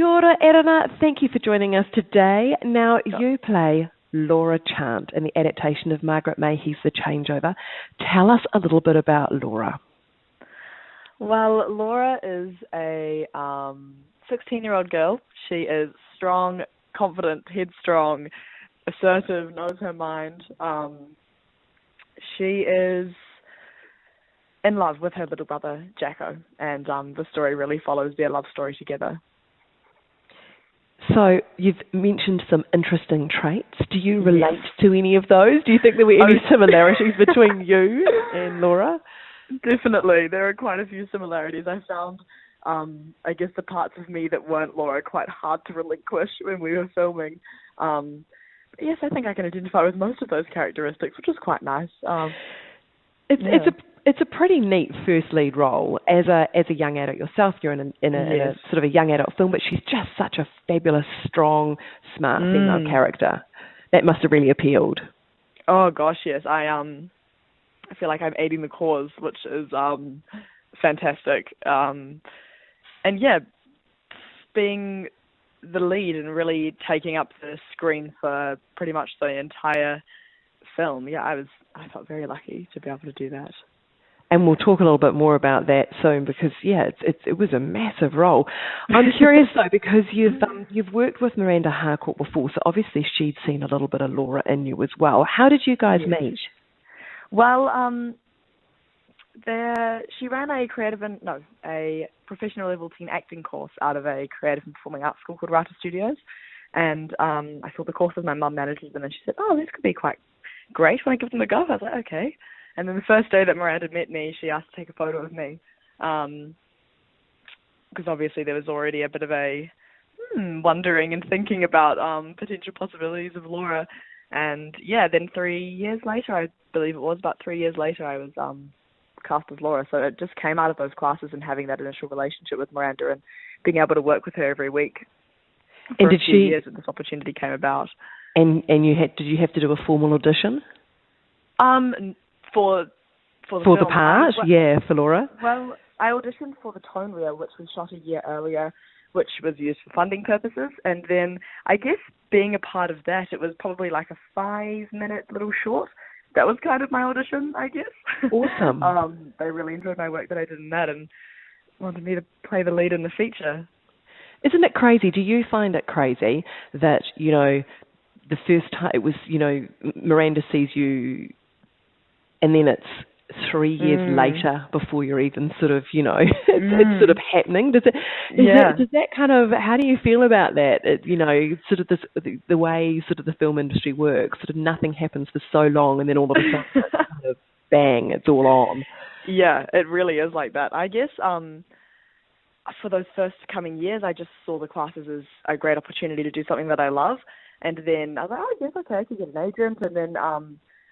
Kia ora, Erana. Thank you for joining us today. Now, you play Laura Chant in the adaptation of Margaret Mayhew's The Changeover. Tell us a little bit about Laura. Well, Laura is a 16-year-old girl. She is strong, confident, headstrong, assertive, knows her mind. She is in love with her little brother, Jacko, and the story really follows their love story together. So you've mentioned some interesting traits. Do you relate to any of those? Do you think there were any similarities between you and Laura? Definitely. There are quite a few similarities. I found, I guess, the parts of me that weren't Laura quite hard to relinquish when we were filming. But yes, I think I can identify with most of those characteristics, which is quite nice. It's a pretty neat first lead role. As a young adult yourself, you're in a sort of a young adult film, but she's just such a fabulous, strong, smart female character. That must have really appealed. Oh gosh, yes. I feel like I'm aiding the cause, which is fantastic. And yeah, being the lead and really taking up the screen for pretty much the entire film. Yeah, I felt very lucky to be able to do that. And we'll talk a little bit more about that soon because, it was a massive role. I'm curious, though, because you've worked with Miranda Harcourt before, so obviously she'd seen a little bit of Laura in you as well. How did you guys meet? Well, she ran a professional level teen acting course out of a creative and performing arts school called Rialto Studios. And I thought the course with my mum manages them, and she said, "Oh, this could be quite great when I give them a go." I was like, okay. And then the first day that Miranda met me, she asked to take a photo of me, because obviously there was already a bit of a wondering and thinking about potential possibilities of Laura. And then 3 years later, I believe it was about 3 years later, I was cast as Laura. So it just came out of those classes and having that initial relationship with Miranda and being able to work with her every week for a few years that this opportunity came about. And did you have to do a formal audition? For the part, for Laura. Well, I auditioned for the tone reel, which we shot a year earlier, which was used for funding purposes. And then I guess being a part of that, it was probably like a 5-minute little short. That was kind of my audition, I guess. Awesome. They really enjoyed my work that I did in that and wanted me to play the lead in the feature. Isn't it crazy? Do you find it crazy that, the first time it was, Miranda sees you and then it's 3 years later before you're even sort of, it's sort of happening. Does that kind of, how do you feel about that? Sort of the way sort of the film industry works, sort of nothing happens for so long and then all of a sudden it's kind of bang, it's all on. Yeah, it really is like that. I guess for those first coming years, I just saw the classes as a great opportunity to do something that I love. And then I was like, oh, yes, okay, I can get an agent. And then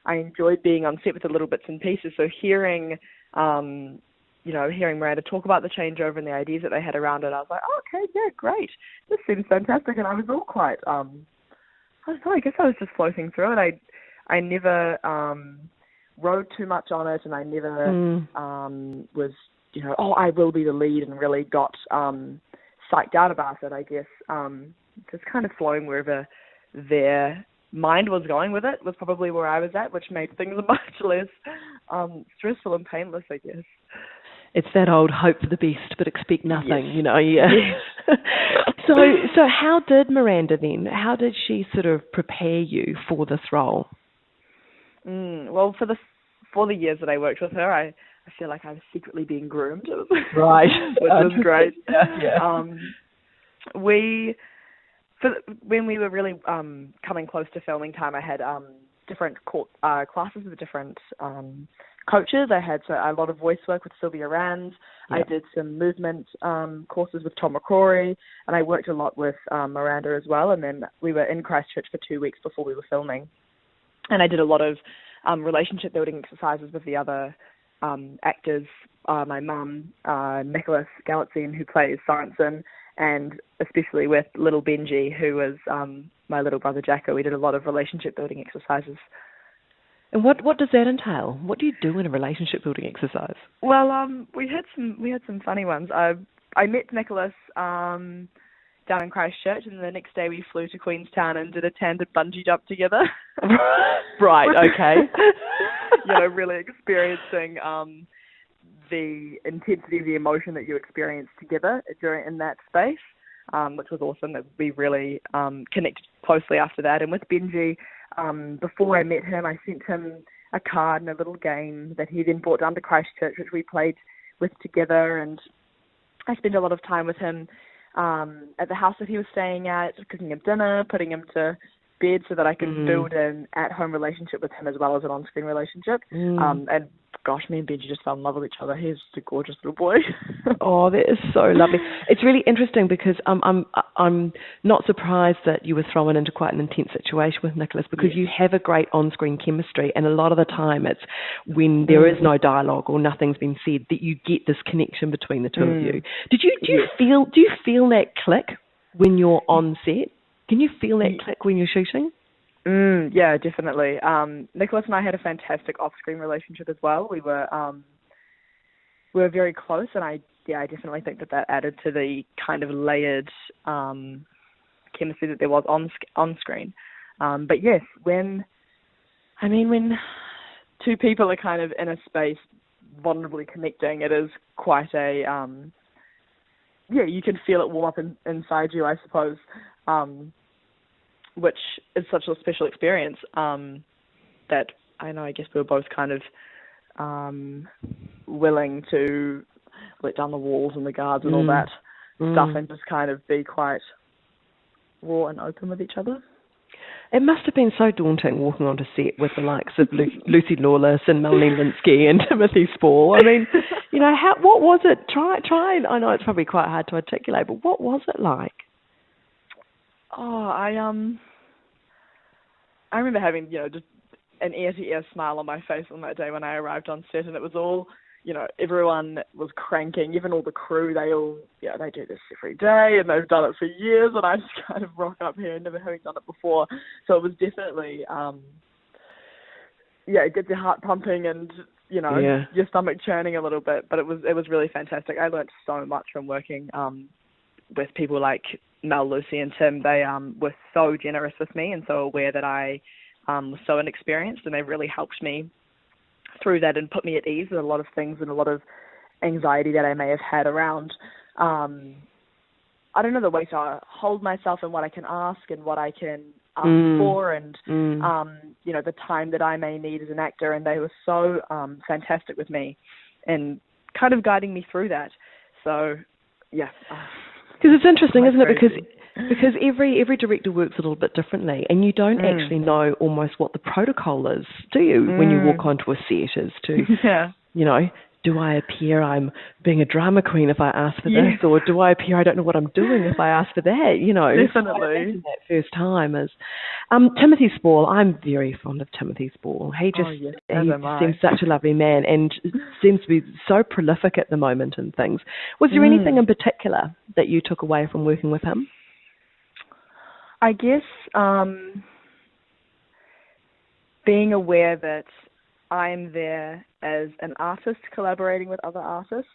I enjoyed being on set with the little bits and pieces. So hearing Miranda talk about the changeover and the ideas that they had around it, I was like, oh, okay, yeah, great. This seems fantastic. And I was all quite, I guess I was just floating through it. I never wrote too much on it, and I never was, I will be the lead, and really got psyched out about it, I guess. Just kind of flowing wherever their mind was going with it was probably where I was at, which made things much less stressful and painless, I guess. It's that old hope for the best but expect nothing, So how did Miranda then, how did she sort of prepare you for this role? Well, for the years that I worked with her, I feel like I was secretly being groomed. Right. Which was great. Yeah. When we were really coming close to filming time, I had different classes with different coaches. I had a lot of voice work with Sylvia Rand. Yep. I did some movement courses with Tom McCrory, and I worked a lot with Miranda as well. And then we were in Christchurch for 2 weeks before we were filming. And I did a lot of relationship building exercises with the other actors, my mum, Nicholas Galitzine, who plays Sorensen, and especially with little Benji, who was my little brother Jacko. We did a lot of relationship building exercises. And what does that entail? What do you do in a relationship building exercise? Well, we had some funny ones. I met Nicholas down in Christchurch, and the next day we flew to Queenstown and did a tandem bungee jump together. Right, okay. Really experiencing the intensity of the emotion that you experience together in that space, which was awesome. We really connected closely after that. And with Benji, before I met him, I sent him a card and a little game that he then brought down to Christchurch, which we played with together, and I spent a lot of time with him at the house that he was staying at, cooking him dinner, putting him to bed so that I could build an at-home relationship with him as well as an on-screen relationship. And gosh, me and Benji just fell in love with each other. He's a gorgeous little boy. Oh, that is so lovely. It's really interesting because I'm not surprised that you were thrown into quite an intense situation with Nicholas, because you have a great on-screen chemistry, and a lot of the time it's when there is no dialogue or nothing's been said that you get this connection between the two of you. Do you feel that click when you're on set? Can you feel that click when you're shooting? Yeah, definitely. Nicholas and I had a fantastic off-screen relationship as well. We were very close, and I definitely think that added to the kind of layered chemistry that there was on screen. But yes, when two people are kind of in a space vulnerably connecting, it is quite a you can feel it warm up inside you, I suppose. Which is such a special experience that I guess we were both kind of willing to let down the walls and the guards and all that stuff and just kind of be quite raw and open with each other. It must have been so daunting walking onto set with the likes of Lucy Lawless and Melanie Linsky and Timothy Spall. I mean, what was it? Try. I know it's probably quite hard to articulate, but what was it like? Oh, I remember having, just an ear-to-ear smile on my face on that day when I arrived on set, and it was all, everyone was cranking, even all the crew, they do this every day, and they've done it for years, and I just kind of rock up here never having done it before. So it was definitely, it gets your heart pumping and, your stomach churning a little bit, but it was really fantastic. I learned so much from working with people like Mel, Lucy and Tim. They were so generous with me and so aware that I was so inexperienced, and they really helped me through that and put me at ease with a lot of things and a lot of anxiety that I may have had around I don't know, the way to hold myself and what I can ask and what I can ask for and the time that I may need as an actor. And they were so fantastic with me and kind of guiding me through that. So yeah. Because it's interesting, isn't it? Because every director works a little bit differently, and you don't actually know almost what the protocol is, do you? When you walk onto a set, as to do I appear I'm being a drama queen if I ask for this, or do I appear I don't know what I'm doing if I ask for that? Definitely. That first time is Timothy Spall. I'm very fond of Timothy Spall. He seems such a lovely man and seems to be so prolific at the moment and things. Was there anything in particular that you took away from working with him? I guess being aware that I'm there as an artist collaborating with other artists,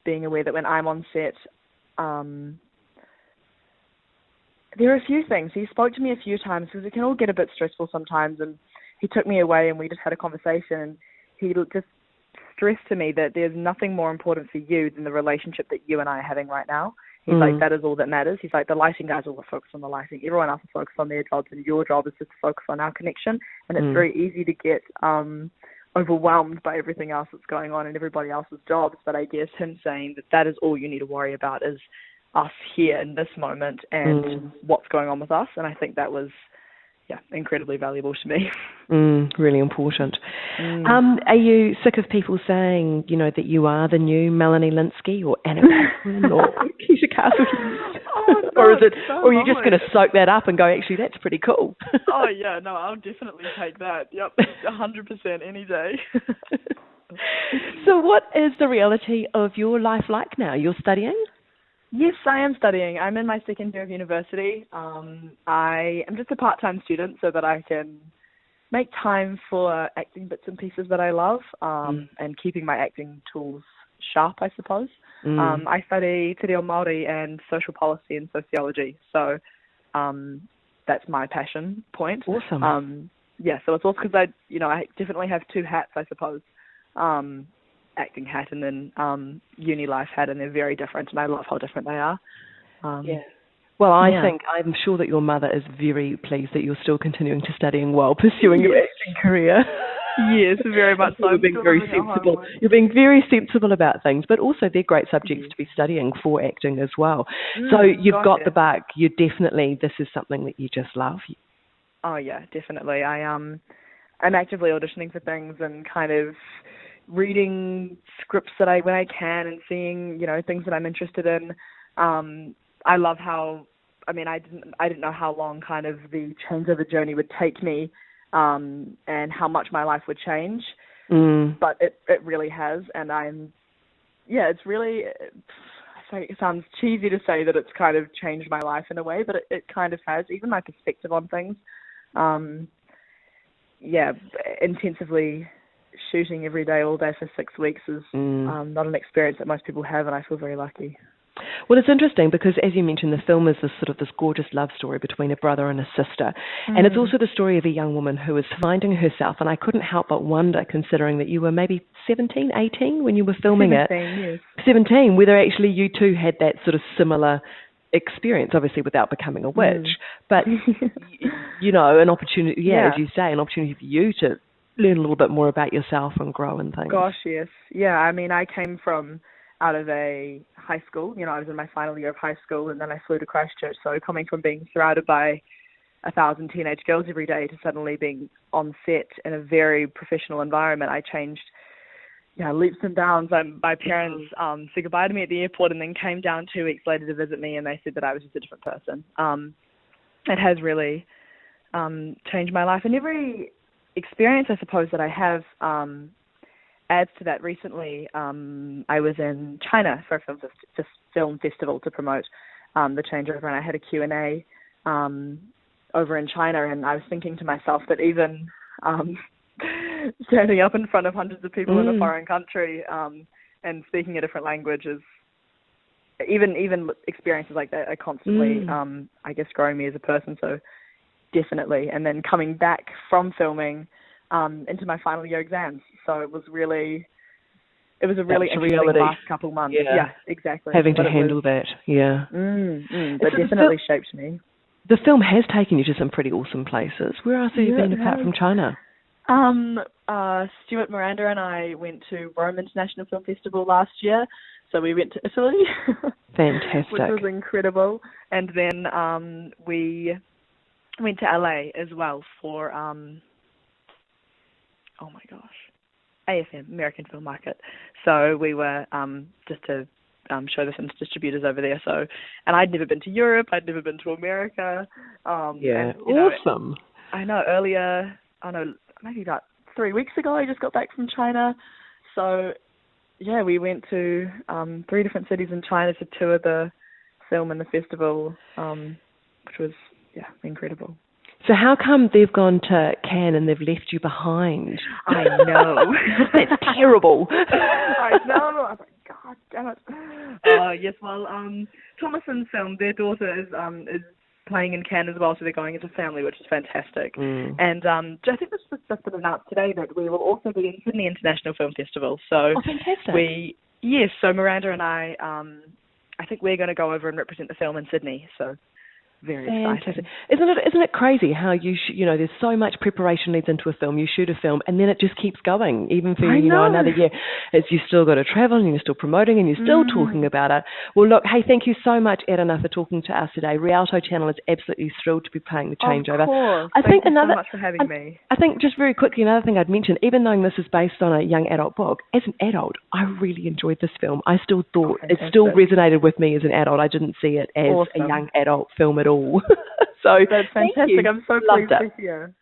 being aware that when I'm on set, there are a few things. He spoke to me a few times because it can all get a bit stressful sometimes, and he took me away and we just had a conversation, and he just stressed to me that there's nothing more important for you than the relationship that you and I are having right now. He's like, that is all that matters. He's like, the lighting guys will focus on the lighting. Everyone else will focus on their jobs, and your job is just to focus on our connection. And it's very easy to get overwhelmed by everything else that's going on in everybody else's jobs. But I guess him saying that is all you need to worry about is us here in this moment and what's going on with us. And I think that was incredibly valuable to me. Really important. Are you sick of people saying, that you are the new Melanie Linsky or Anna Paquin or Keisha Castle? Or are you just going to soak that up and go, actually, that's pretty cool? Oh, yeah, no, I'll definitely take that. Yep, 100% any day. So what is the reality of your life like now? You're studying? Yes, I am studying. I'm in my second year of university. I am just a part-time student so that I can make time for acting bits and pieces that I love and keeping my acting tools, sharp, I suppose. I study Te Reo Māori and social policy and sociology, so that's my passion point. Awesome. So it's also because I definitely have two hats, I suppose. Acting hat and then uni life hat, and they're very different, and I love how different they are. Well, I'm sure that your mother is very pleased that you're still continuing to studying while pursuing your acting career. Yes, very much so. You're being very sensible. You're being very sensible about things, but also they're great subjects to be studying for acting as well. So you've got the bug. You definitely, this is something that you just love. Oh yeah, definitely. I'm actively auditioning for things and kind of reading scripts when I can and seeing, things that I'm interested in. I love how, I didn't know how long kind of the changeover journey would take me, and how much my life would change. But it really has, and it's really, it sounds cheesy to say that it's kind of changed my life in a way, but it kind of has, even my perspective on things. Intensively shooting every day, all day for 6 weeks is not an experience that most people have, and I feel very lucky. Well, it's interesting because, as you mentioned, the film is this gorgeous love story between a brother and a sister. And it's also the story of a young woman who is finding herself. And I couldn't help but wonder, considering that you were maybe 17, 18 when you were filming 17, yes. 17, whether actually you two had that sort of similar experience, obviously without becoming a witch. But, an opportunity, as you say, an opportunity for you to learn a little bit more about yourself and grow and things. Gosh, yes. Yeah, I came from out of a high school. I was in my final year of high school, and then I flew to Christchurch. So coming from being surrounded by 1,000 teenage girls every day to suddenly being on set in a very professional environment, I changed leaps and bounds. My parents said goodbye to me at the airport and then came down 2 weeks later to visit me, and they said that I was just a different person. It has really changed my life. And every experience, I suppose, that I have adds to that. Recently, I was in China for a film festival to promote the Changeover, and I had a Q&A over in China, and I was thinking to myself that even standing up in front of hundreds of people in a foreign country and speaking a different language is, even experiences like that are constantly, growing me as a person, so definitely. And then coming back from filming into my final year exams. So it was a really interesting last couple months. Yeah, exactly. Having to handle that, That definitely shaped me. The film has taken you to some pretty awesome places. Where else have you been apart from China? Stuart, Miranda and I went to Rome International Film Festival last year. So we went to Italy. Fantastic. Which was incredible. And then we went to LA as well for AFM, American Film Market. So we were just to show the films to distributors over there. So, and I'd never been to Europe. I'd never been to America. Awesome. I know maybe about 3 weeks ago, I just got back from China. So, we went to 3 different cities in China to tour the film and the festival, which was, incredible. So how come they've gone to Cannes and they've left you behind? I know. That's terrible. I know. I was like, God damn it. Yes, well, Thomason's film, their daughter is playing in Cannes as well, so they're going as a family, which is fantastic. And I think this was just been announced today that we will also be in Sydney International Film Festival. So fantastic. So Miranda and I think we're going to go over and represent the film in Sydney. So very exciting. Isn't it crazy how there's so much preparation leads into a film. You shoot a film and then it just keeps going, even for another year. You still got to travel and you're still promoting and you're still talking about it. Well, look, hey, thank you so much, Erana, for talking to us today. Rialto Channel is absolutely thrilled to be playing the Changeover. Of course. Thank you so much for having me. I think just very quickly, another thing I'd mention, even though this is based on a young adult book, as an adult, I really enjoyed this film. I still thought it still resonated with me as an adult. I didn't see it as a young adult film at all. So that's fantastic. I'm so pleased to hear.